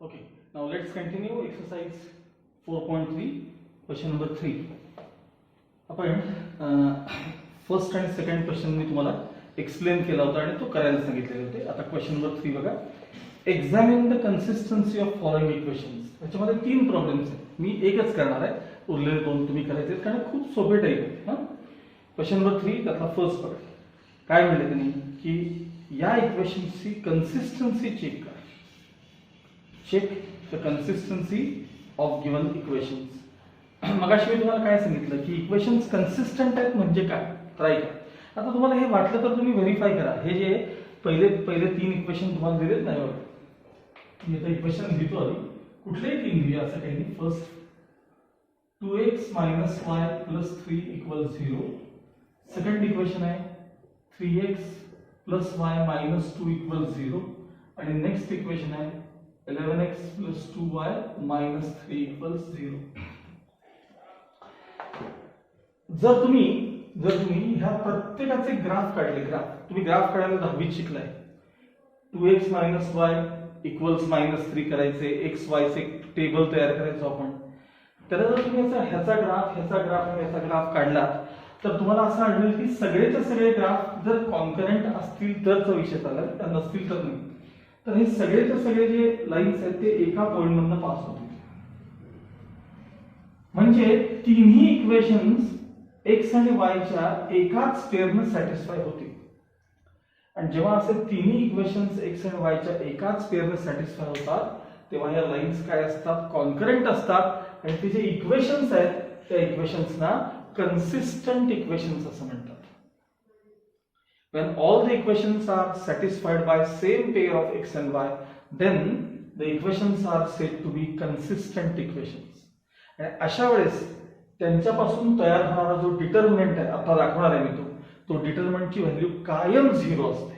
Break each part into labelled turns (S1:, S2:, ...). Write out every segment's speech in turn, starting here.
S1: Okay, now let's continue exercise 4.3, question number 3. आपण first आणि second question मी तुम्हाला explain केला होता आणि तो करायला सांगितलेले होते. आता क्वेश्चन नंबर 3 बघा. Examine the consistency of following equations. याच्यामध्ये 3 प्रॉब्लेम्स आहेत. मी एकच करणार आहे, उरलेले 2 तुम्ही करायचे आहेत कारण खूप सोपे टाईप आहेत. क्वेश्चन नंबर 3 त्यातला फर्स्ट बघा. काय म्हणले त्यांनी की या इक्वेशन्सची कन्सिस्टन्सी चेक करा. Check the consistency of given equations. मगाशी मी तुम्हाला काय सांगितलं की इक्वेशन्स कन्सिस्टंट आहेत म्हणजे काय, ट्राय करा. आता तुम्हाला हे वाटलं तर तुम्ही व्हेरीफाय करा. हे जे पहिले 3 इक्वेशन तुम्हाला दिलेत नाही बघा, मी आता इक्वेशन लिहितो आधी. कुठलेही 3 लिहूया असं काही नाही. First 2x - y + 3 = 0. Second equation आहे 3x + y - 2 = 0. आणि नेक्स्ट इक्वेशन आहे 11x + 2y - 3 = 0. जर तुम्ही ह्या प्रत्येकाचे ग्राफ काढले, तुम्ही ग्राफ काढायला 10वीत शिकलाय. 2x - y = -3 करायचे, x y चे टेबल तयार करायचो आपण. तर जर तुम्ही ह्याचा ग्राफ काढला तर तुम्हाला असं आढळेल की सगळेचे सगळे ग्राफ जर कॉन्करंट असतील तरच विषय चालेल, नसतील तर नाही. तर हे सगळेचे सगळे जे लाईन्स आहेत ते एका पॉइंटमधून पास होतील. म्हणजे तिन्ही इक्वेशन्स x आणि y च्या एकाच पेअरने सॅटिस्फाय होतील. आणि जेव्हा असे तिन्ही इक्वेशन्स x आणि y च्या एकाच पेअरने सॅटिस्फाय होतात तेव्हा या लाईन्स काय असतात, कॉन्करंट असतात. आणि ते जे इक्वेशन्स आहेत त्या इक्वेशन्सना कन्सिस्टंट इक्वेशन्स असं म्हणतात. When all the equations are satisfied by same pair of x and y, then the equations are said to be consistent equations. आणि अशा वेळेस त्यांच्यापासून तयार होणारा जो डिटर्मिनंट आहे, आता दाखवणार आहे मी तो डिटर्मिनंटची व्हॅल्यू कायम 0 असते.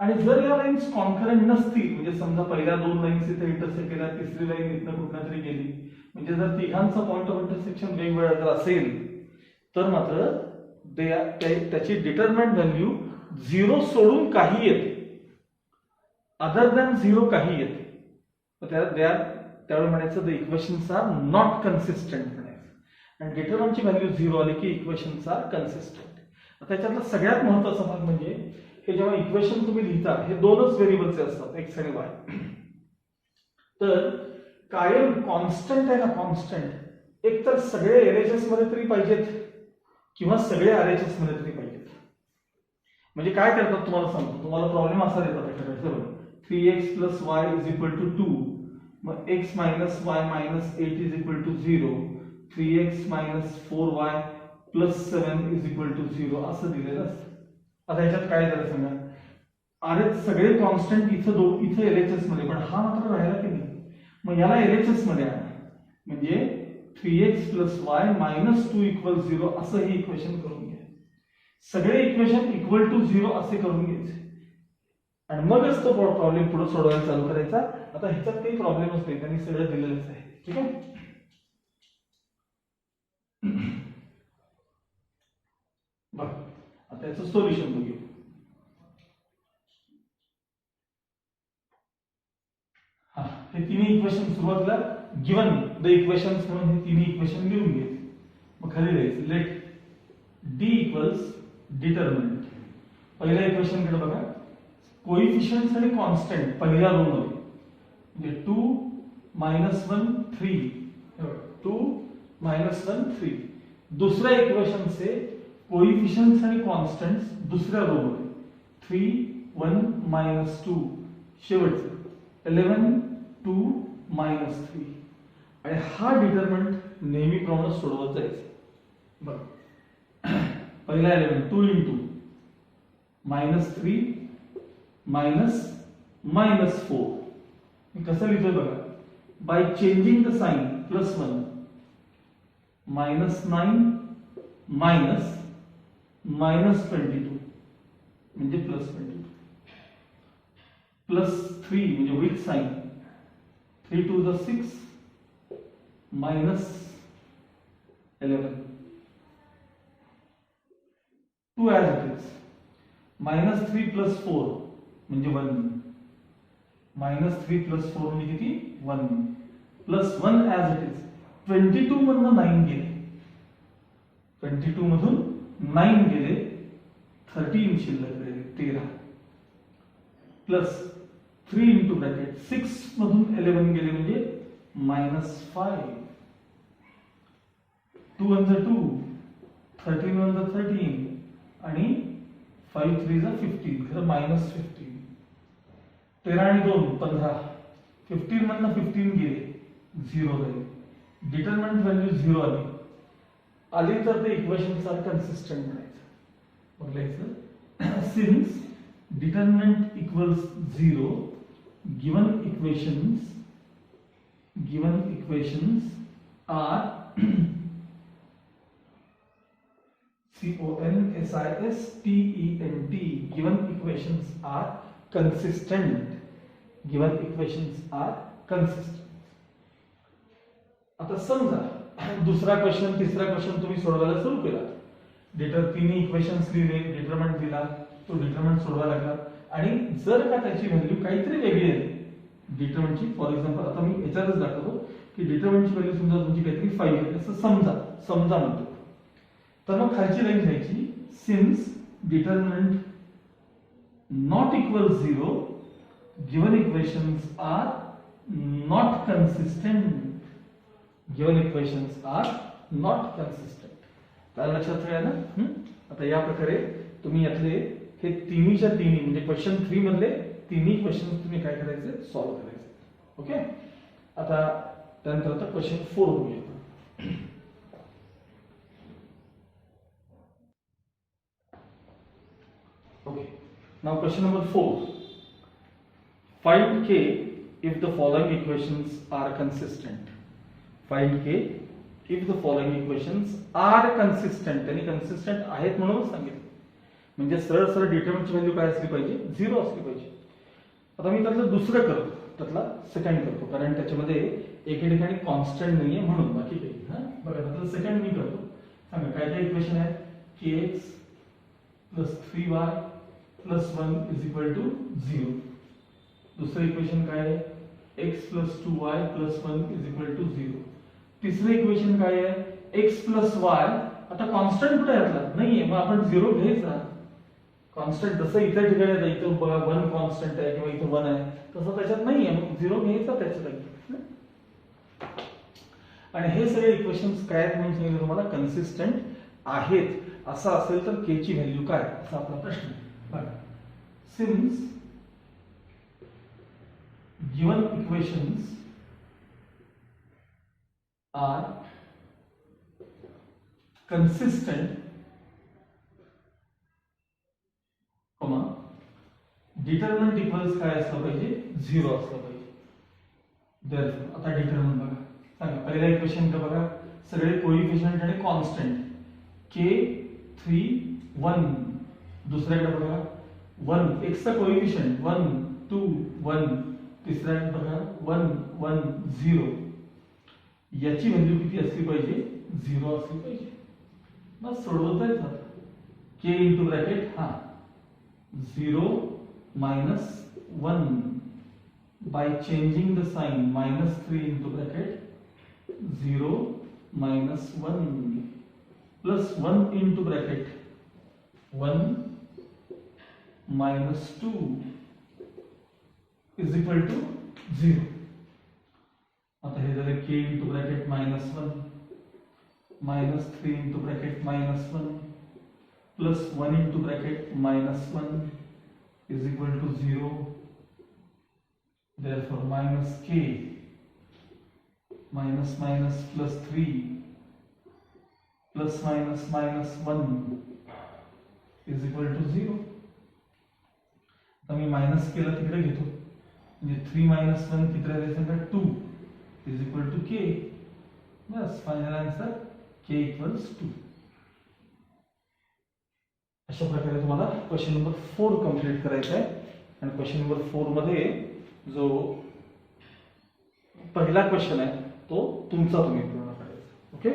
S1: आणि जर या लाईन्स कॉन्करंट नसतील, म्हणजे समजा पहिल्या 2 लाईन्स इथे इंटरसेक्ट केल्या, तिसरी लाईन इथनं कुठल्या तरी गेली, म्हणजे जर तिघांचा पॉइंट ऑफ इंटरसेक्शन वेगवेगळा जर असेल तर मात्र त्याची डिटर्मिनंट व्हॅल्यू 0 सोडून काही येते, अदर दॅन 0 काही येते. त्यावेळी म्हणायचं the equations are not consistent म्हणायचं. आणि डिटर्मिनंटची व्हॅल्यू 0 आली की इक्वेशन्स आर कन्सिस्टंट. त्याच्यातला सगळ्यात महत्त्वाचा भाग म्हणजे हे जेव्हा इक्वेशन तुम्ही लिहिता हे 2च व्हेरिएबलचे असतात, x आणि y. तर कायम कॉन्स्टंट आहे ना, कॉन्स्टंट एक तर सगळे LHS मध्ये तरी पाहिजेत किंवा सगळे RHS मध्ये तरी पाहिजेत. म्हणजे काय करतात तुम्हाला सांगतो. तुम्हाला प्रॉब्लेम असा देतात एखाद्या 3x + y = 2, मग x - y - 8 = 0, 3x - 4y + 7 = 0 असं दिलेलं असतं. आता ह्याच्यात काय झालं सांगा, RH सगळे कॉन्स्टंट इथं LHS मध्ये, पण हा मात्र राहिला की नाही. मग याला LHS मध्ये आणा, म्हणजे 3x + y - 2 = 0 असं ही इक्वेशन करून घ्या. सगळे इक्वेशन = 0 असे करून घ्यायचे आणि मगच तो प्रॉब्लेम पुढे सोडवायला चालू करायचा. आता ह्याच्यात काही प्रॉब्लेमच नाही, त्यांनी सगळं दिलेलंच आहे. ठीक आहे. बघ आता याचं सोल्युशन बघूया. हे तिन्ही इक्वेशन सुरुवातीला गिवन द इक्वेशन्स म्हणून हे तिन्ही इक्वेशन लिहून घ्यायचे. मग खाली लिहायचं लेट d = डिटर्मिनंट. पहिल्या इक्वेशन कडे बघा, कोएफिशियंट्स आणि कॉन्स्टंट पहिल्या रो मध्ये, म्हणजे 2 - 1 3, 2 - 1 3. दुसऱ्या इक्वेशनचे कोएफिशियंट्स आणि कॉन्स्टंट्स दुसऱ्या रो मध्ये 3 1 - 2. शेवटचं 11 2 - 3. आणि हा डिटर्मिनंट नेहमीप्रमाणे सोडवत जायचं. बघा पहिला एलिमेंट 2 × -3 -4. मी कसं लिहितोय बघा, बाय चेंजिंग द साइन +1 -9 -22 म्हणजे +22 +3 म्हणजे with sign 3 to the 6 -11 2 as it is -3 + 4 म्हणजे 1 -3 + 4 म्हणजे किती 1 +1 ॲज इट इज 22 मधून 9 गेले 22 मधून 9 गेले 13 शिल्लक राहिले 13 प्लस 3 इंटू ब्रॅकेट 6 मधून 11 गेले म्हणजे -5 2 1 2 13 1 13 आणि 5 3 15 खरं -15 13 आणि 2 15 15 मधनं 15 गेले 0 राहिले डिटरमिनंट व्हॅल्यू 0 आली तर ते इक्वेशन्स आर कन्सिस्टंट म्हणायचं मग लिहायचं since determinant equals 0 given equations are consistent given equations are consistent आता समजा दुसरा क्वेश्चन तिसरा क्वेश्चन तुम्ही सोडवायला सुरू केला तिन्ही इक्वेशन्स लिहिले डिटरमिनंट दिला तो डिटरमिनंट सोडवायला लागला आणि जर का त्याची व्हॅल्यू काहीतरी वेगळी आहे डिटरमिनंटची फॉर एक्झाम्पल आता मी याच्यातच दाखवतो की डिटरमिनंटची व्हॅल्यू समजा तुमची काहीतरी 5 आहे असं समजा म्हणतो तर मग खालची लाईन घ्यायची since determinant not equal 0 given equations are not consistent तर लक्षात ठेवा ना आता या प्रकारे तुम्ही यातले हे तिन्हीच्या तिन्ही म्हणजे क्वेश्चन 3 मधले तिन्ही क्वेश्चन तुम्ही काय करायचे सॉल्व्ह करायचे ओके आता त्यानंतर आता क्वेश्चन 4 बघूया okay now question number 4 find k if the following equations are consistent find k if the following equations are consistent त्यांनी consistent आहेत म्हणून सांगितलं म्हणजे सरळ सरळ डिटरमिनंटची व्हॅल्यू काय असली पाहिजे 0 असली पाहिजे आता मी त्यातलं दुसरं करतो त्यातला सेकंड करतो कारण त्याच्यामध्ये एके ठिकाणी कॉन्स्टंट नाहीये म्हणून बाकी काही हा बघा त्यातलं सेकंड मी करतो सांगा काय काय इक्वेशन आहे kx + 3y + 1 = 0 दुसरं इक्वेशन काय आहे x + 2y + 1 = 0 तिसरं इक्वेशन काय आहे x + y आता कॉन्स्टंट कुठे आहे यातला नाहीये मग आपण 0 घ्यायचा कॉन्स्टंट जसं इतर ठिकाणी आहे इथं बघा 1 कॉन्स्टंट आहे किंवा इथं 1 आहे तसं त्याच्यात नाहीये मग 0 घ्यायचा त्याच्यात आणि हे सगळे इक्वेशन्स काय आहेत म्हणून सांगितलं तुम्हाला कन्सिस्टंट आहेत असं असेल तर k ची व्हॅल्यू काय असा आपला प्रश्न आहे बघा since given equations are consistent determinant equals काय असलं पाहिजे 0 असलं पाहिजे आता डिटरमिनंट बघा सांगा पहिला इक्वेशन का बघा सगळे कोइफिशिएंट आणि कॉन्स्टंट k 3 1 दुसऱ्याकडे बघा 1 x चा कोइफिशिएंट 1 2 1 तिसऱ्याकडे बघा 1 1 0 याची व्हॅल्यू किती असली पाहिजे 0 असली पाहिजे मग सोडवता येतात k इंटू ब्रॅकेट हा 0 -1 by changing the sign -3 into bracket 0 -1 plus 1 into bracket 1 -2 is equal to 0 आता हे झाले k into bracket -1 -3 into bracket -1 plus 1 into bracket -1 is equal to 0 therefore minus k minus minus plus 3 plus minus minus 1 is equal to 0 आता मी minus केला तिकडे घेतो म्हणजे 3 minus 1 किती राहिले सांगा 2 is equal to k bus final answer k equals 2 अशा प्रकारे तुम्हाला क्वेश्चन नंबर 4 कंप्लीट करायचा आहे आणि क्वेश्चन नंबर 4 मध्ये जो पहिला क्वेश्चन आहे तो तुमचा तुम्ही पूर्ण करायचा okay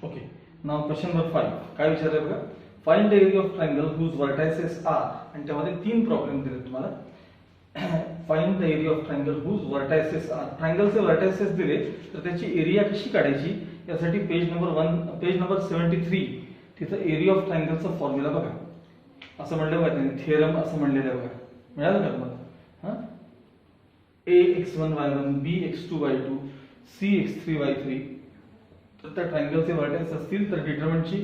S1: okay, now question number 5 काय विचारलंय बघा, find the area of triangle whose vertices are, आणि त्यामध्ये तीन प्रॉब्लेम दिले तुम्हाला. Find the area of triangle whose vertices are, ट्रायंगलचे व्हर्टायसेस दिले तर त्याची एरिया कशी काढायची यासाठी पेज नंबर 73 तिथं एरिया ऑफ ट्रायंगलचा फॉर्म्युला बघा. असं म्हणलं बघा त्यांनी, थिअरम असं म्हणलेलं आहे बघा, मिळालं का तुम्हाला? ax1y1 bx2y2 cx3y3, तर त्या ट्रायंगलचे व्हर्टेक्स असतील तर डिटरमिनंटची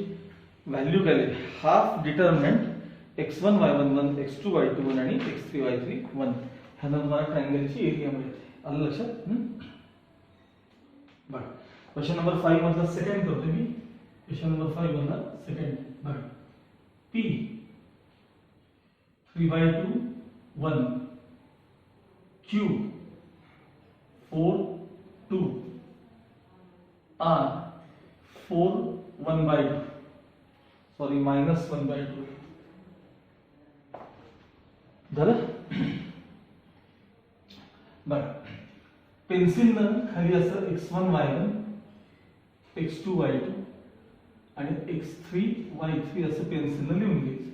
S1: व्हॅल्यू काय लिहिली, हाफ डिटरमिनंट x1y11 x2y21 आणि x3y31, ह्यानं तुम्हाला ट्रायंगलची एरिया मिळते. आलं लक्षात? बघा क्वेश्चन नंबर 5 मधला सेकंड करतो मी. क्वेश्चन नंबर 5 मधला सेकंड बघा, p 3/2 1 q 4 2 r 4 1/2, सॉरी -1/2 झालं. बघा पेन्सिलनं खाली असं x1y1 x2y2 आणि x3y3 असं पेन्सिलनं लिहून घ्यायचं.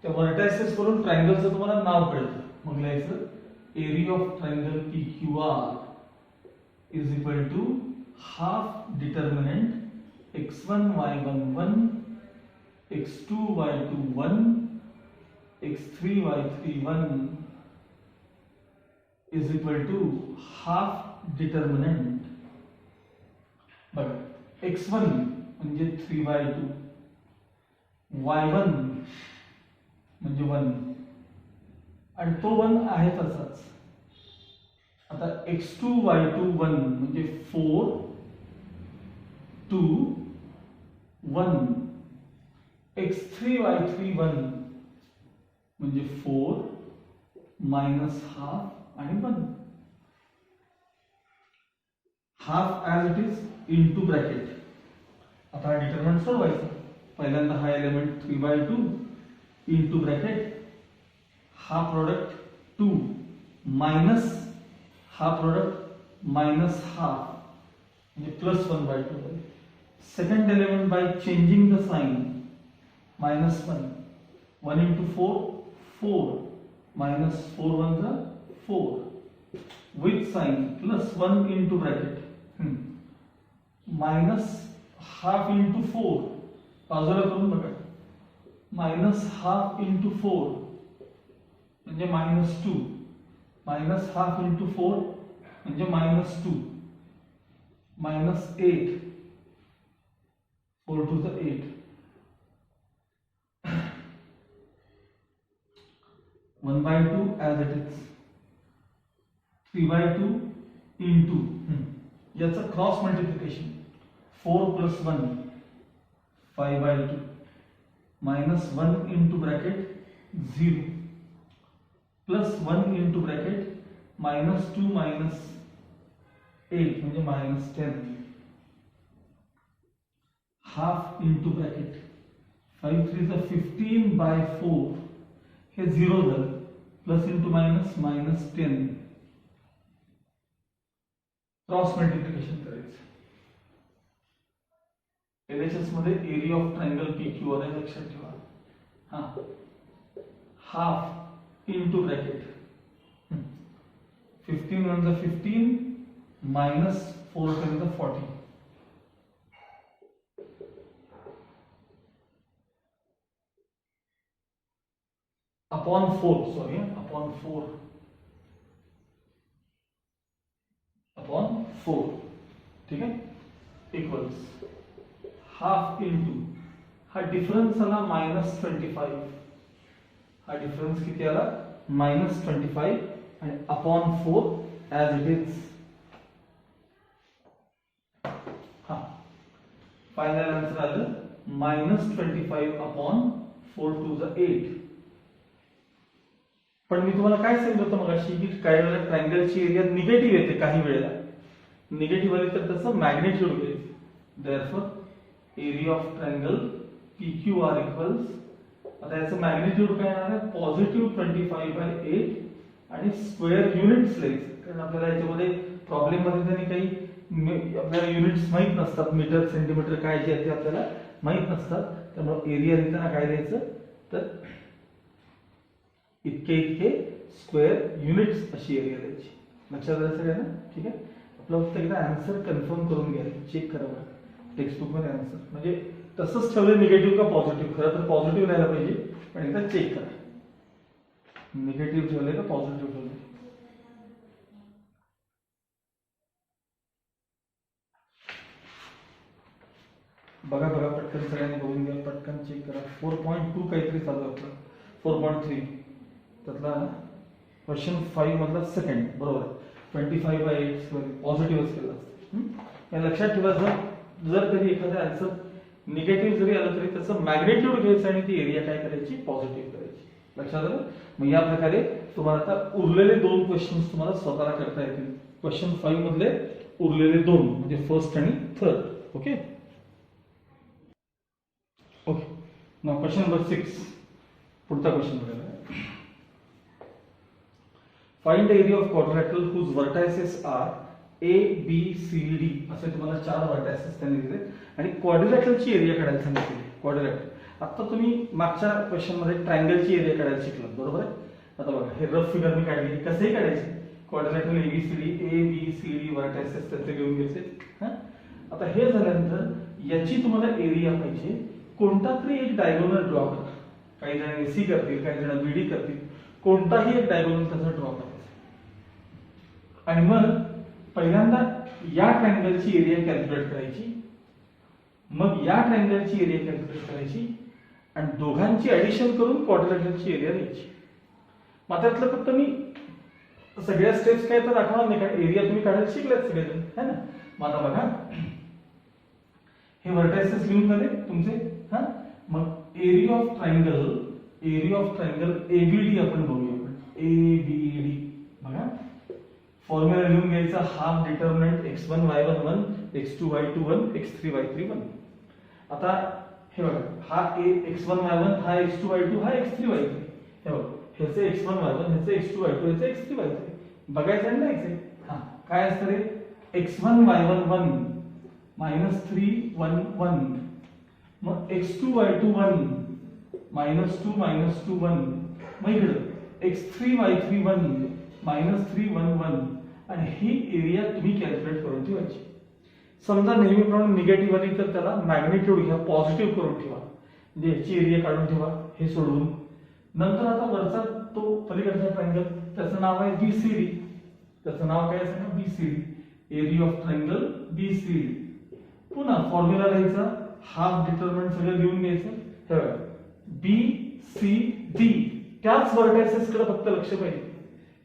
S1: त्या व्हर्टायसेस वरून ट्रायंगलचं तुम्हाला नाव कळतं, मग लिहायचं area of triangle PQR is equal to half determinant x1y11 x2y21 x3y31 is equal to half determinant. बघा x1 म्हणजे 3/2, y1 म्हणजे 1 आणि तो 1 आहे तसाच. आता x2y21 म्हणजे 4 2 1, x3y31 म्हणजे 4 -हाफ आणि 1, half as it is into bracket. आता हा डिटरमिनंट सोडवायचा. पहिल्यांदा हा एलिमेंट 3/2 इनटू ब्रॅकेट, हा प्रोडक्ट 2 मायनस हा प्रोडक्ट मायनस हाफ म्हणजे +1/2. Second element by changing the sign -1, 1 into 4 4 minus 4 1s are 4 with sign +1 into bracket minus half into 4 बाजूला करून बघा, -half into 4 म्हणजे -2, -half into 4 म्हणजे -2, -8, 4 to the 8, 1/2 as it is, 3/2 into याचा cross multiplication 4 + 1 5/2 -1 into bracket 0 +1 into bracket -2 -8 म्हणजे -10, half into bracket 5 3 is 15/4 हे 0 झालं, plus into minus -10, cross multiplication करायचं. LHS मध्ये एरिया ऑफ ट्रायंगल PQR आहे, लक्षात ठेवा. Half into bracket 15 1 is 15 -4 10 is 40, upon 4, sorry, upon 4, ठीक है, इक्वल्स हाफ इंटू हा डिफरन्स आला -25, हा डिफरन्स किती आला -25 आणि अपॉन 4 ॲज इट इज. हा फायनल आन्सर आलं -25 अपॉन 4 to the 8. पण मी तुम्हाला काय सांगितलं होतं मगाशी की काही वेळेला ट्रायंगलची एरिया निगेटिव्ह येते, काही वेळेला निगेटिव्ह आली तर त्याचं मॅग्निट्यूड घ्यायचं. Therefore area of triangle PQR equals, आता याचं मॅग्निट्यूड काय येणार आहे, +25/8 आणि स्क्वेअर युनिट्स लिहायचं, कारण आपल्याला याच्यामध्ये प्रॉब्लेम मध्ये त्यांनी काही आपल्याला युनिट्स माहीत नसतात, मीटर सेंटीमीटर काय जे आहे ते आपल्याला माहीत नसतात, त्यामुळे एरिया लिहिताना काय द्यायचं तर इतके इतके स्क्वेअर युनिट्स अशी एरिया द्यायची. लक्षात आलं सगळ्यांना? ठीक आहे. आपलं फक्त एकदा आन्सर कन्फर्म करून घ्या, चेक करा टेक्स्टबुक मध्ये आन्सर, म्हणजे तसंच ठेवलं निगेटिव्ह का पॉझिटिव्ह. खरं तर पॉझिटिव्ह लिहायला पाहिजे, पण एकदा चेक करा निगेटिव्ह ठेवलंय का पॉझिटिव्ह ठेवलंय. बघा बघा पटकन सगळ्यांनी बघून घ्या, पटकन चेक करा. 4.2 काहीतरी चालू आपलं, 4.3 त्यातला क्वेश्चन 5 मधला सेकंड बरोबर 25/8 पॉझिटिव्हच केलं असतं. या लक्षात ठेवा, जर कधी एखादा आन्सर निगेटिव्ह जरी आलं तरी त्याचं मॅग्निट्यूड घ्यायचं आणि ती एरिया काय करायची पॉझिटिव्ह करायची. लक्षात आलं? मग या प्रकारे तुम्हाला आता उरलेले 2 क्वेश्चन्स तुम्हाला स्वतःला करता येतील. क्वेश्चन 5 मधले उरलेले 2 म्हणजे फर्स्ट आणि third. Okay okay. Now question number 6, पुढचा क्वेश्चन बघा. Find the area of quadrilateral whose vertices are A B C D. असे तुम्हाला 4 व्हर्टायसेस त्यांनी दिले आणि क्वाड्रिलॅटरलची एरिया काढायला सांगितली. क्वाड्रिलॅटर आता तुम्ही मागच्या क्वेश्चन मध्ये ट्रायंगलची एरिया काढायला शिकलात बरोबर आहे. आता बघा हे रफ फिगर मी काढली, कसेही काढायचे. Quadrilateral ABCD, A B C D vertices त्याचे घेऊन घ्यायचे. आता हे झाल्यानंतर याची तुम्हाला एरिया पाहिजे. कोणता तरी एक डायगोनल ड्रॉ करा. काही जण एसी करतील, काही जण बीडी करतील, कोणताही एक डायगोनल त्याचा ड्रॉ करायचा आणि मग पहिल्यांदा या ट्रायंगलची एरिया कॅल्क्युलेट करायची, मग या ट्रायंगलची एरिया कॅल्क्युलेट करायची आणि दोघांची ऍडिशन करून क्वाड्रिलॅटरलची एरिया द्यायची. मग त्यातलं फक्त मी सगळ्या स्टेप्स काय तर दाखवणार नाही, कारण एरिया तुम्ही काढायला शिकलात सगळेजण है ना. मग आता बघा हे व्हर्टायसेस लिहून झाले तुमचे. मग एरिया ऑफ ट्रायंगल एबीडी आपण बघूया. आपण एबीडी बघा फॉर्म्युला लिहून घ्यायचा. Half determinant x1 y1 1, x2 y2 1, x3 y3 1. आता हे बघा हा x1 y1, हा x2 y2, हा x3 y3. हे बघा ह्याचे x1 y1, ह्याचे x2 y2, ह्याचे x3 y3 बघायचं आणि लिहायचं. काय असतं रे x1 y1 1 -3 1 1, मग x2 y2 1 -2 -2 1, मग इकडे x3 y3 1 -3 1 1 आणि ही एरिया तुम्ही कॅल्क्युलेट करून ठेवायची. समजा नेहमीप्रमाणे निगेटिव्ह आली तर त्याला मॅग्निट्यूड घ्या, पॉझिटिव्ह करून ठेवा, म्हणजे याची एरिया काढून ठेवा हे सोडून. नंतर आता वरचा तो पलीकडचा ट्रायंगल त्याचं नाव आहे बीसीडी. त्याचं नाव काय सांगा BCD, area of triangle BCD. पुन्हा फॉर्म्युला लिहायचा, हाफ डिटर्मिनंट सगळं लिहून घ्यायचं. हे बघा बी सी डी त्याच व्हर्टायसेस कडे फक्त लक्ष पाहिजे.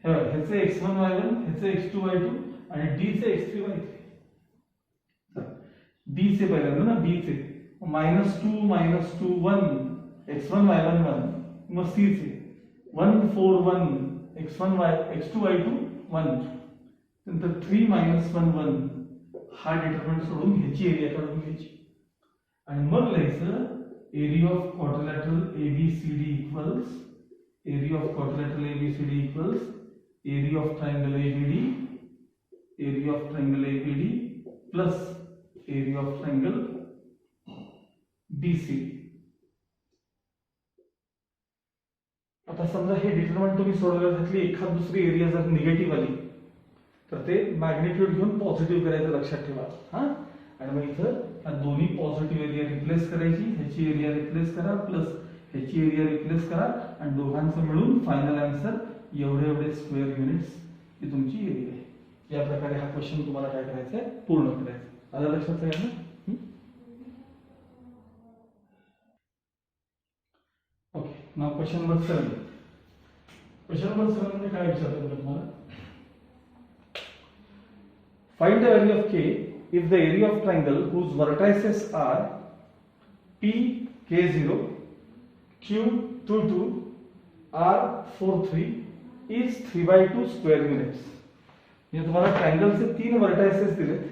S1: हे बघा ह्याचे x1 y1, ह्याचे x2 y2 आणि d चे x3 y3. b चे पहिल्यांदा ना b चे -2 -2 1 x1 y1 1, मग c चे 1 4 1 x1 y x2 y2 1, नंतर 3 -1 1 हा डिटर्मिनंट सोडून ह्याची एरिया काढून घ्यायची आणि मग लिहायचं area of quadrilateral ABCD equals area of quadrilateral ABCD equals area of triangle ABD, area of triangle ABD plus area of triangle BCD. आता समजा हे डिटर्मिनंट तुम्ही सोडवलं, त्यातली एखाद दुसरी एरिया जर निगेटिव्ह आली तर ते मॅग्निट्यूड घेऊन पॉझिटिव्ह करायचं लक्षात ठेवा. आणि मग इथं ह्या दोन्ही पॉझिटिव्ह एरिया रिप्लेस करायची, ह्याची एरिया रिप्लेस करा प्लस ह्याची एरिया रिप्लेस करा आणि दोघांचं मिळून फायनल आन्सर एवढे एवढे स्क्वेअर युनिट्स ही तुमची एरिया आहे. या प्रकारे हा क्वेश्चन तुम्हाला काय करायचा आहे पूर्ण करायचा. आलं लक्षात सगळ्यांना? Okay. Now question number 7. Question number 7 मध्ये काय विचारलं तुम्हाला? Find the value of k if the area of triangle whose vertices are p k0, q 22, r 43 is 3/2 square units. म्हणजे तुम्हाला ट्रायंगलचे 3 व्हर्टायसेस दिलेत,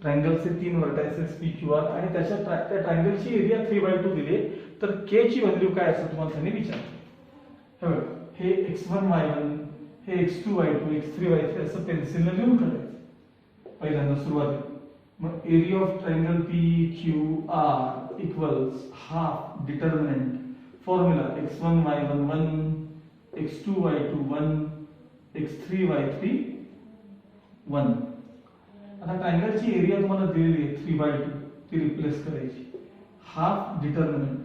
S1: ट्रायंगलचे 3 व्हर्टायसेस p q r आणि त्याच्या त्या ट्रायंगलची एरिया 3/2 दिली, तर k ची व्हॅल्यू काय असं तुम्हाला त्यांनी विचारलं. हे x1 y1, हे x2 y2, x3 y3 असं पेन्सिलने लिहून काढायचं. पहिल्यांदा सुरुवात. मग area of triangle P Q R equals half determinant formula x1 y1 1 x2 y2 1 x3 y3 1. आता ट्रायंगलची एरिया तुम्हाला दिलेली आहे 3/2, ती रिप्लेस करायची. हाफ डिटर्मिनंट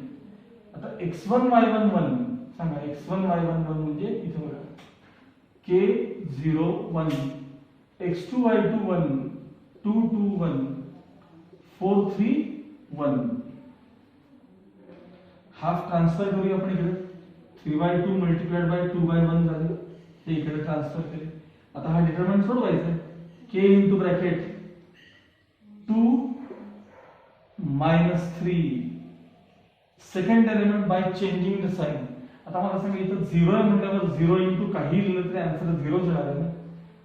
S1: आता x1 y1 1 सांगा. x1 y1 1 म्हणजे इथे बघा k0 1 x2 y2 1 2 2 1 4 3 1. Half transfer करूया आपण इकडे. 3/2 मल्टिप्लाइड बाय 2/1 झाले, हे इकडे ट्रान्सफर केले. आता हा डिटर्मिनंट सोडवायचा आहे. k into bracket 2 minus 3 second element by changing the sign. आता मला सांगा इथं 0 आहे म्हटल्यावर 0 इंटू काही लिहिलं तरी आन्सर 0 येणार आहे ना.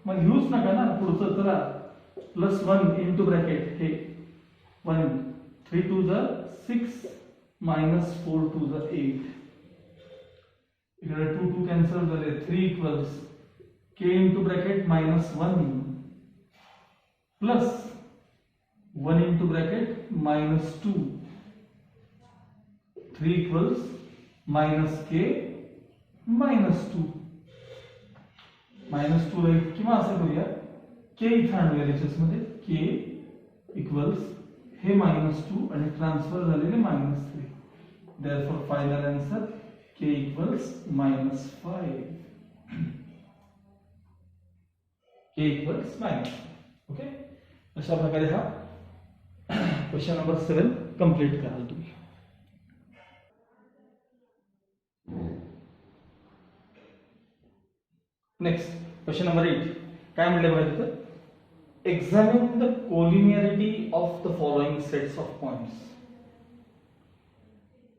S1: मग लिहूच नका ना पुढचं. चला प्लस 1 इंटू ब्रॅकेट हे 1 3 2 जा 6 मायनस 4 2 जा 8. इकडे 2 2 कॅन्सल झाले. 3 equals k into bracket minus 1 plus 1 into bracket minus 2. 3 equals minus k minus 2. minus 2 राहील किंवा असं करूया k इथं आणूया याच्यामध्ये. k equals हे minus 2 आणि ट्रान्सफर झालेले minus 3. therefore final answer k equals minus 5. k equals minus 5. Okay, अशा प्रकारे हा क्वेश्चन नंबर 7 कंप्लीट कराल तुम्ही. नेक्स्ट क्वेश्चन नंबर 8 काय म्हटले बघा तिथं. Examine the collinearity of the following sets of points.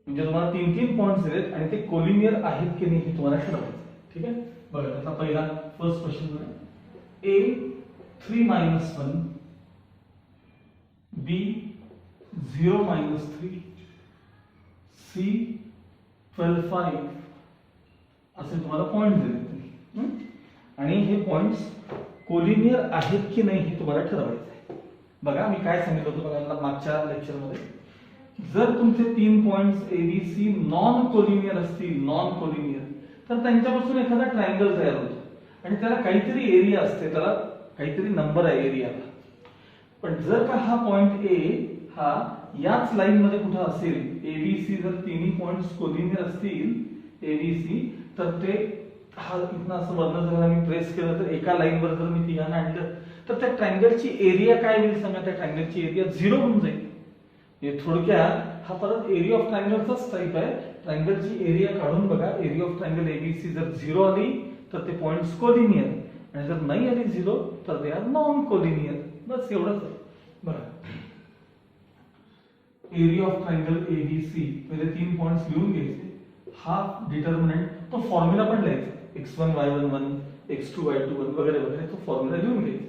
S1: म्हणजे तुम्हाला 3 पॉइंट्स दिलेत आणि ते कोलिनियर आहेत की नाही हे तुम्हाला ठरवायचं. ठीक आहे, बघा आता पहिला फर्स्ट क्वेश्चन बघा. a 3 minus 1 b 0 minus 3 c 12 5 असे तुम्हाला पॉइंट दिले आणि हे पॉइंट्स कोलिनियर आहेत की नाही हे तुम्हाला ठरवायचं आहे. बघा मी काय सांगितलं होतं बघा मागच्या लेक्चरमध्ये. जर तुमचे 3 points A B C non collinear असतील, नॉन कोलिनियर, तर त्यांच्यापासून एखादा ट्रायंगल तयार होतो आणि त्याला काहीतरी एरिया असते, त्याला काहीतरी नंबर आहे एरियाला. पण जर का हा पॉइंट ए हा याच लाईन मध्ये कुठे असेल, एबीसी जर तिन्ही पॉइंट्स कोलिनियर असतील एबीसी, तर ते हा इथनं असं वरनं जर मी प्रेस केलं तर एका लाईन वर जर मी तिघांना आणलं तर त्या ट्रायंगलची एरिया काय होईल सांगा. त्या ट्रायंगलची एरिया 0 होऊन जाईल. हे थोडक्यात हा परत एरिया ऑफ ट्रायंगलचाच टाइप आहे. ट्रायंगलची एरिया काढून बघा. एरिया ऑफ ट्रायंगल एबीसी जर 0 आली तर ते पॉइंट्स कोलिनियर, आणि जर नाही आली 0 तर ते आर नॉन कोलिनियर. बस एवढंच आहे. बघा एरिया ऑफ ट्रायंगल एबीसी पहिले 3 पॉइंट्स लिहून घ्यायचे. हाफ डिटर्मिनंट तो फॉर्म्युला पण लिहायचा. x1 y1 1 x2 y2 1 वगैरे वगैरे तो फॉर्म्युला लिहून घ्यायचा.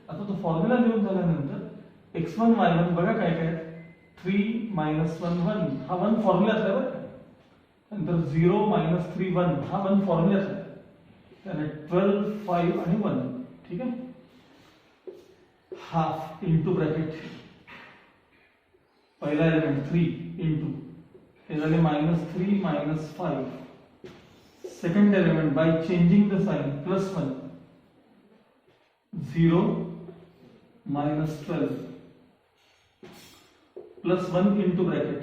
S1: आता तो फॉर्म्युला लिहून झाल्यानंतर x1 y1 बघा काय काय 3 minus 1 1 हा 1 फॉर्म्युलाच आहे बरं. नंतर 0 minus 3 1 हा 1 फॉर्म्युलाच आहे. त्याने 12 5 आणि 1. ठीक आहे, हाफ इंटू ब्रॅकेट पहिला एलिमेंट 3 इंटू हे झाले -3 -5. Second element by changing the sign +1 0 -12 +1 into bracket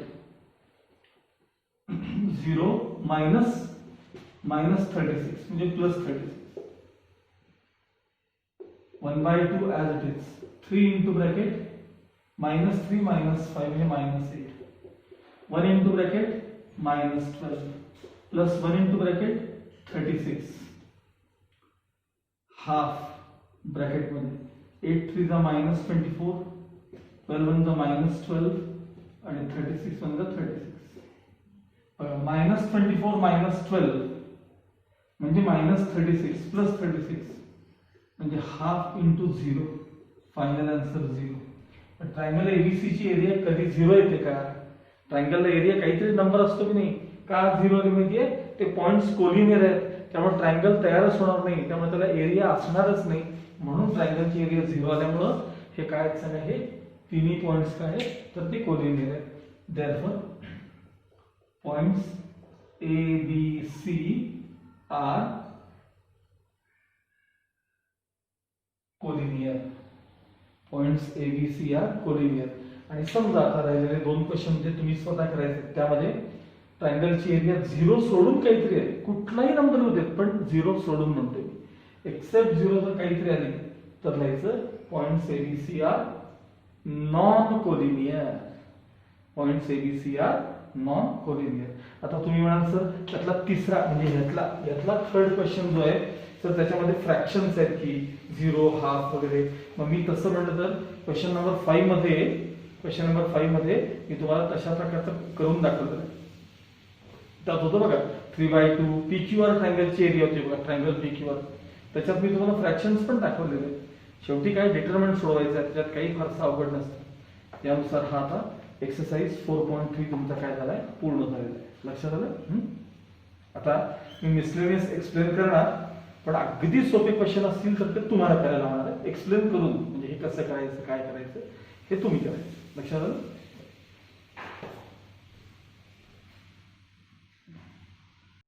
S1: 0 -36 म्हणजे +36. 1/2 as it is. 3 into bracket -3 -5 है -8. 1 into bracket -12 plus 1 into bracket 36. Half bracket मध्ये 8 3 जा -24, 12 1 जा -12 आणि 36 1 जा 36. -24 -12 म्हणजे -36 प्लस 36 म्हणजे हाफ इंटू 0. Final answer 0. पण ट्रायंगल एबीसी ची एरिया कधी 0 येते का? ट्रायंगलला एरिया काहीतरी नंबर असतो की नाही का? 0 आली माहितीये ते पॉइंट्स कोलिनियर आहेत, त्यामुळे ट्रायंगल तयारच होणार नाही, त्यामुळे त्याला एरिया असणारच नाही. म्हणून ट्रायंगलची एरिया 0 आल्यामुळं हे काय आहेत सांगा, हे तिन्ही पॉइंट्स काय आहेत तर ते कोलिनियर आहेत. Therefore points A B C are collinear. Points A B C are collinear. आणि समजा आता राहिलेले दोन क्वेश्चन जे तुम्ही स्वतः करायचे त्यामध्ये ट्रायंगलची एरिया 0 सोडून काहीतरी आहे, कुठलाही नंबर येऊ देत पण 0 सोडून म्हणतोय मी. एक्सेप्ट 0 जर काहीतरी आली तर लिहायचं points A B C are non collinear. Points A B C are non collinear. आता तुम्ही म्हणाल सर त्यातला तिसरा म्हणजे यातला थर्ड क्वेश्चन जो आहे तर त्याच्यामध्ये फ्रॅक्शन्स आहेत की 0 हाफ वगैरे. मग मी तसं म्हटलं तर क्वेश्चन नंबर 5 मध्ये मी तुम्हाला तशा प्रकारचं करून दाखवलं. त्यात होतं बघा 3/2 PQR ट्रायंगलची एरिया होती बघा, ट्रायंगल PQR. त्याच्यात मी तुम्हाला फ्रॅक्शन्स पण दाखवलेले. शेवटी काय डिटर्मिनंट सोडवायचं आहे, त्याच्यात काही फारसं अवघड नसतं. त्यानुसार हा आता एक्सरसाइज 4.3 तुमचा काय झालाय पूर्ण झालेला आहे. लक्षात आलं. आता मी मिसलेनियस एक्सप्लेन करणार पण अगदी सोपे क्वेश्चन असतील तर ते तुम्हाला करायला होणार आहे. एक्सप्लेन करून म्हणजे हे कसं करायचं काय करायचं हे तुम्ही करायचं. लक्षात आलं.